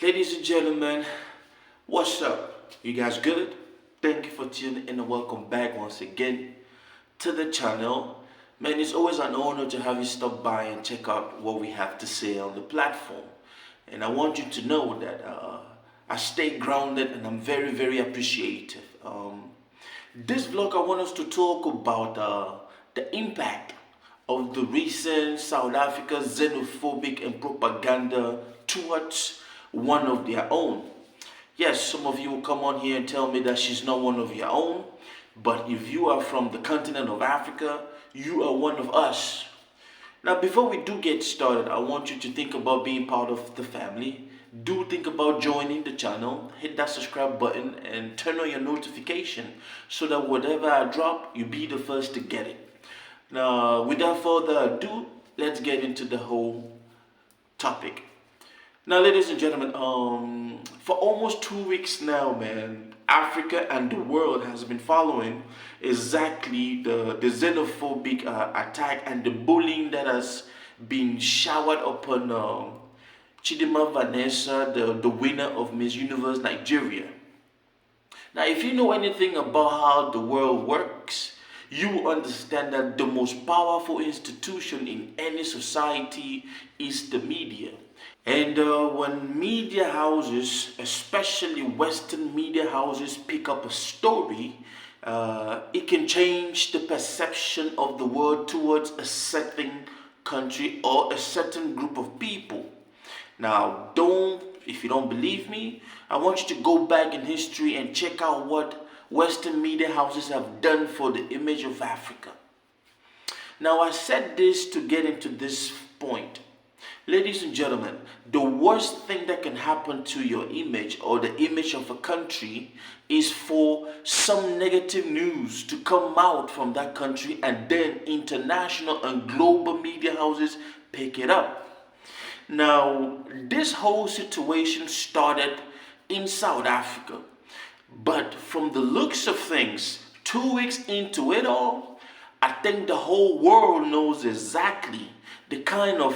Ladies and gentlemen, what's up? You guys good? Thank you for tuning in and welcome back once again to the channel. Man, it's always an honor to have you stop by and check out what we have to say on the platform. And I want you to know that I stay grounded and I'm very, very appreciative. This vlog, I want us to talk about the impact of the recent South Africa xenophobic and propaganda towards one of their own. Yes, some of you will come on here and tell me that she's not one of your own, but if you are from the continent of Africa, you are one of us. Now, before we do get started, I want you to think about being part of the family. Do think about joining the channel, hit that subscribe button and turn on your notification so that whatever I drop, you'll be the first to get it. Now, without further ado, let's get into the whole topic. Now, ladies and gentlemen, for almost 2 weeks now, man, Africa and the world has been following exactly the xenophobic attack and the bullying that has been showered upon Chidimma Vanessa, the winner of Miss Universe Nigeria. Now, if you know anything about how the world works, you will understand that the most powerful institution in any society is the media. And when media houses, especially Western media houses, pick up a story, it can change the perception of the world towards a certain country or a certain group of people. Now, if you don't believe me, I want you to go back in history and check out what Western media houses have done for the image of Africa. Now, I said this to get into this point. Ladies and gentlemen, the worst thing that can happen to your image or the image of a country is for some negative news to come out from that country and then international and global media houses pick it up. Now, this whole situation started in South Africa. But from the looks of things, 2 weeks into it all, I think the whole world knows exactly the kind of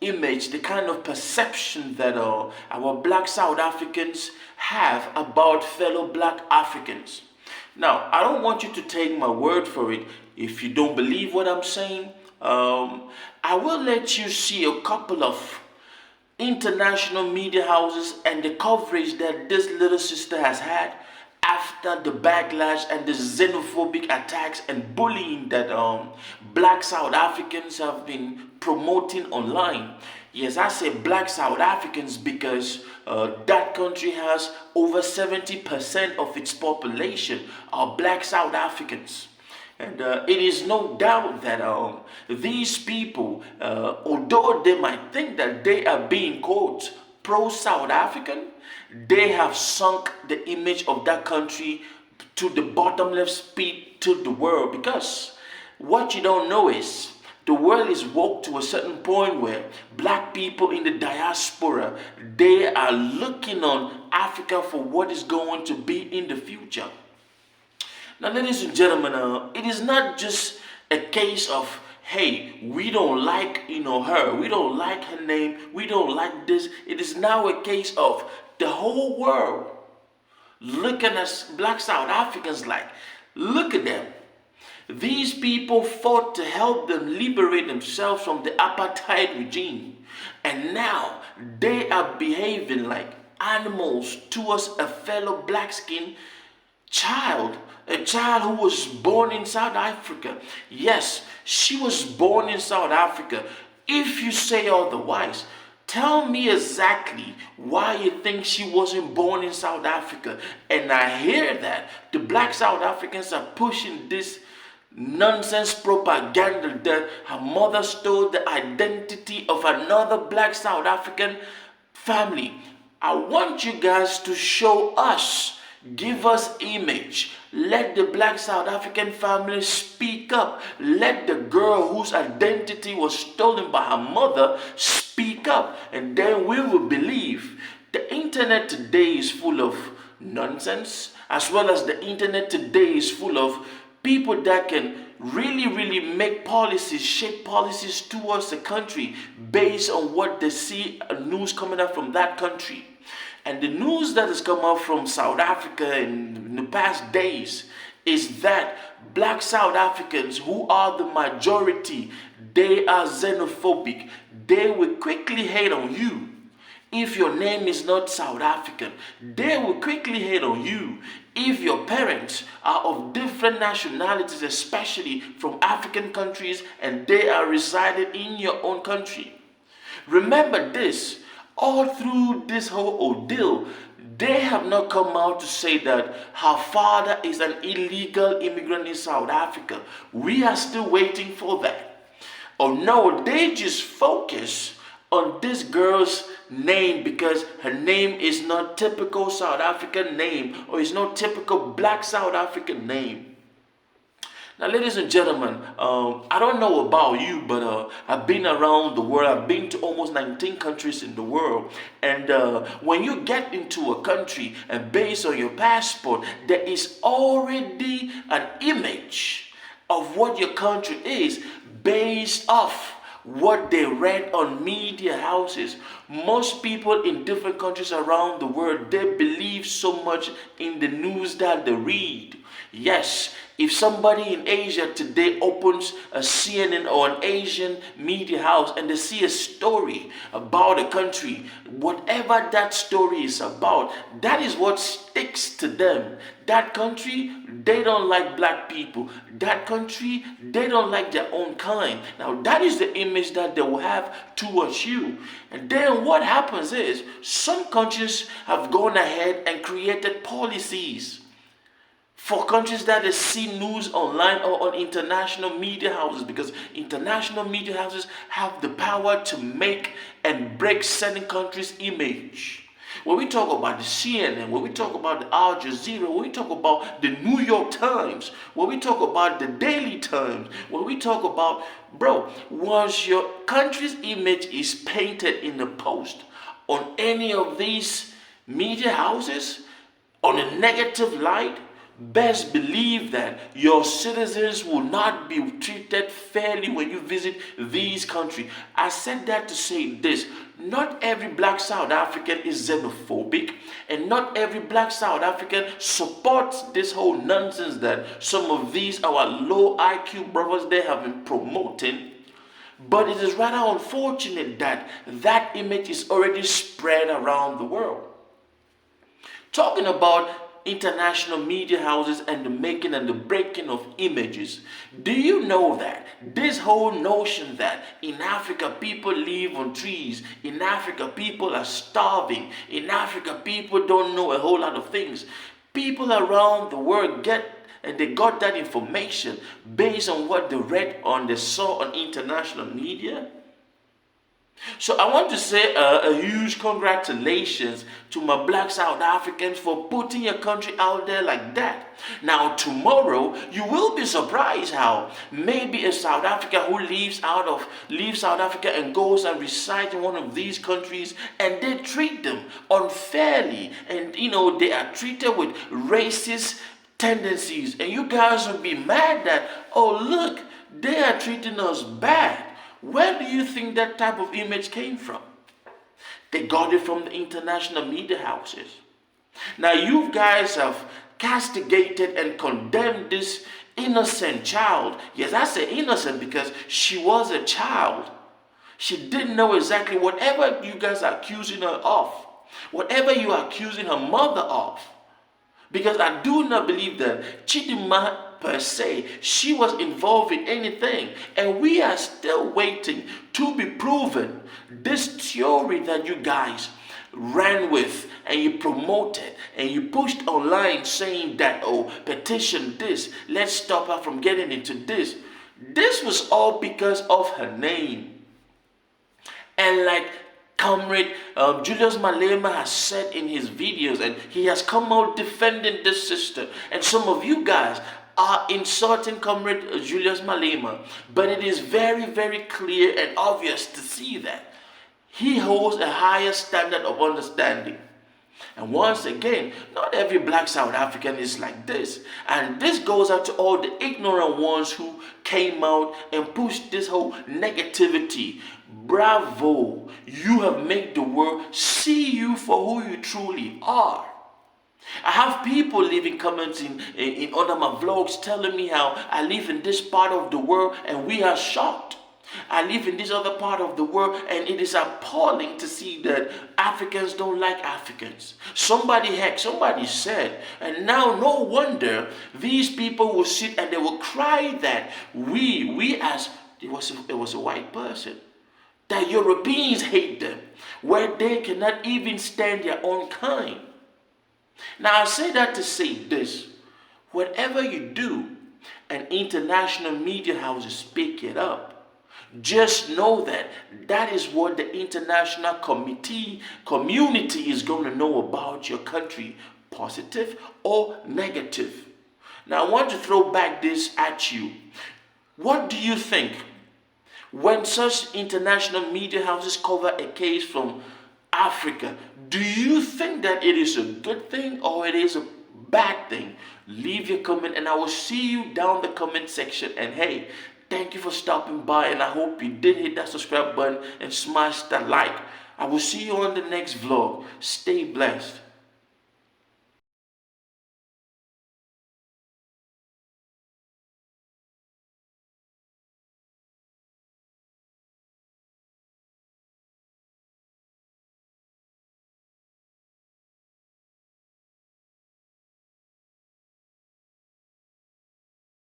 image, the kind of perception that our black South Africans have about fellow black Africans. Now, I don't want you to take my word for it. If you don't believe what I'm saying, I will let you see a couple of international media houses and the coverage that this little sister has had after the backlash and the xenophobic attacks and bullying that black South Africans have been promoting online. Yes, I say black South Africans because that country has over 70% of its population are black South Africans. And it is no doubt that these people, although they might think that they are being, quote, pro-South African, they have sunk the image of that country to the bottomless pit to the world. Because what you don't know is the world is woke to a certain point where black people in the diaspora, they are looking on Africa for what is going to be in the future. Now, ladies and gentlemen, it is not just a case of, hey, we don't like, her, we don't like her name, we don't like this. It is now a case of the whole world looking at black South Africans like, look at them. These people fought to help them liberate themselves from the apartheid regime. And now they are behaving like animals towards a fellow black-skinned child. A child who was born in South Africa. Yes, she was born in South Africa. If you say otherwise, tell me exactly why you think she wasn't born in South Africa. And I hear that the black South Africans are pushing this nonsense propaganda that her mother stole the identity of another black South African family. I want you guys to show us, give us image. Let the black South African family speak up. Let the girl whose identity was stolen by her mother speak up. And then we will believe. The internet today is full of nonsense, as well as the internet today is full of people that can really make policies, shape policies towards the country based on what they see news coming out from that country. And the news that has come out from South Africa in the past days is that black South Africans, who are the majority, they are xenophobic. They will quickly hate on you if your name is not South African. They will quickly hate on you if your parents are of different nationalities, especially from African countries, and they are residing in your own country. Remember this, all through this whole ordeal, they have not come out to say that her father is an illegal immigrant in South Africa. We are still waiting for that. Oh no, they just focus on this girl's name because her name is not typical South African name, or is not typical black South African name. Now, ladies and gentlemen, I don't know about you, but I've been around the world. I've been to almost 19 countries in the world. And when you get into a country and based on your passport, there is already an image of what your country is based off what they read on media houses. Most people in different countries around the world, they believe so much in the news that they read. Yes, if somebody in Asia today opens a CNN or an Asian media house and they see a story about a country, whatever that story is about, that is what sticks to them. That country, they don't like black people. That country, they don't like their own kind. Now, that is the image that they will have towards you. And then what happens is, some countries have gone ahead and created policies for countries that they see news online or on international media houses, because international media houses have the power to make and break certain countries' image. When we talk about the CNN, when we talk about the Al Jazeera, when we talk about the New York Times, when we talk about the Daily Times, when we talk about, once your country's image is painted in the post on any of these media houses on a negative light, best believe that your citizens will not be treated fairly when you visit these countries. I said that to say this: not every black South African is xenophobic, and not every black South African supports this whole nonsense that some of these our low IQ brothers they have been promoting. But it is rather unfortunate that that image is already spread around the world. Talking about international media houses and the making and the breaking of images. Do you know that this whole notion that in Africa people live on trees, in Africa people are starving, in Africa people don't know a whole lot of things, people around the world they got that information based on what they read on, they saw on international media? So I want to say a huge congratulations to my black South Africans for putting your country out there like that. Now tomorrow you will be surprised how maybe a South African who leaves South Africa and goes and resides in one of these countries, and they treat them unfairly, and they are treated with racist tendencies, and you guys will be mad that, oh look, they are treating us bad. Where do you think that type of image came from? They got it from the international media houses. Now you guys have castigated and condemned this innocent child. Yes, I say innocent because she was a child. She didn't know exactly whatever you guys are accusing her of, whatever you are accusing her mother of. Because I do not believe that Chidimma per se, she was involved in anything. And we are still waiting to be proven. This theory that you guys ran with and you promoted and you pushed online saying that, oh, petition this, let's stop her from getting into this. This was all because of her name. And like Comrade Julius Malema has said in his videos, and he has come out defending this sister, and some of you guys are insulting Comrade Julius Malema, but it is very, very clear and obvious to see that he holds a higher standard of understanding. And once again, not every black South African is like this. And this goes out to all the ignorant ones who came out and pushed this whole negativity. Bravo! You have made the world see you for who you truly are. I have people leaving comments in other my vlogs telling me how I live in this part of the world and we are shocked. I live in this other part of the world and it is appalling to see that Africans don't like Africans. Somebody said, and now no wonder these people will sit and they will cry that it was a white person, that Europeans hate them, where they cannot even stand their own kind. Now I say that to say this: whatever you do, and international media houses pick it up, just know that that is what the international community is going to know about your country, positive or negative. Now I want to throw back this at you. What do you think when such international media houses cover a case from Africa? Do you think that it is a good thing or it is a bad thing? Leave your comment and I will see you down the comment section. And hey, thank you for stopping by, and I hope you did hit that subscribe button and smash that like. I will see you on the next vlog. Stay blessed.